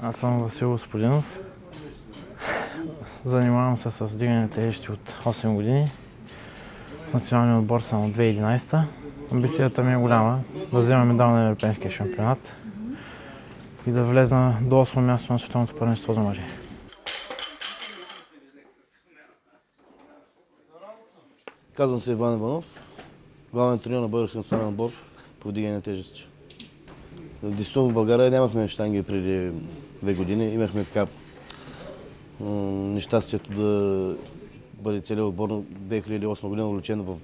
Аз съм Васил Господинов. Занимавам се с дигане тежести от 8 години. В националния отбор съм от 2011. Амбицията ми е голяма да взема медал на Европейския шампионат и да влезна до 8 място на световното първенство за мъже. Казвам се Иван Иванов, главен треньор на българския национален отбор по вдигане на тежести. Действително в България нямахме щанги преди 2 години. Имахме така нещастието да бъде целият отбор 2008 година увлечен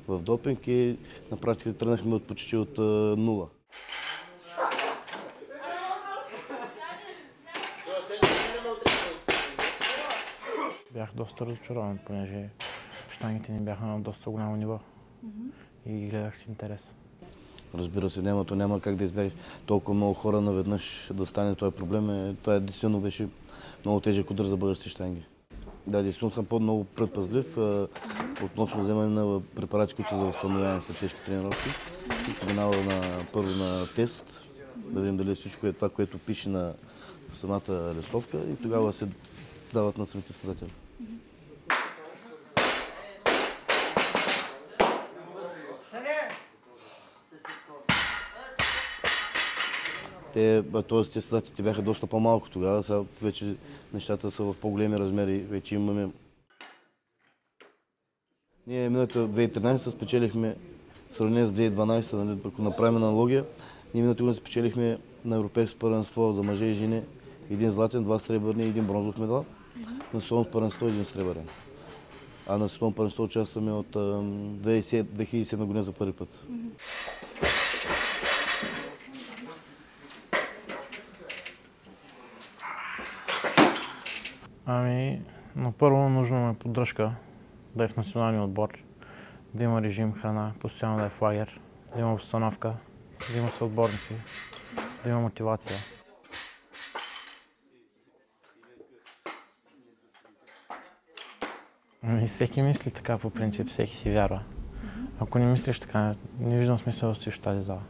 в допинг и на практика тръгнахме почти от нула. Бях доста разочарован, понеже щангите ни бяха на доста голямо ниво и ги гледах с интерес. Разбира се, няма как да избягаш толкова много хора наведнъж да стане този проблем. Това действително беше много тежък удар за българските щанги. Да, действително съм по-много предпазлив относно вземане на препарати, които са за възстановяване след тежки тренировки. Всичко минава първо на тест, да видим дали всичко е това, което пише на самата листовка и тогава се дават на самите състезатели. Те състезателите бяха доста по-малко тогава, сега вече нещата са в по-големи размери, вече имаме. Ние миналата 2013 спечелихме, в сравнение с 2012, ако направим аналогия, ние миналата година спечелихме на Европейското първенство за мъже и жени 1 златен, 2 сребърни и 1 бронзов медал, на световното първенство 1 сребърен. А на световното първенство участваме от 2007 година за първи път. Но първо нужно е поддръжка, да е в националния отбор, да има режим, храна, постоянно да е в лагер, да има обстановка, да има съотборници, да има мотивация. Всеки мисли така по принцип, всеки си вярва. Ако не мислиш така, не виждам смисъл да стоиш в тази зала.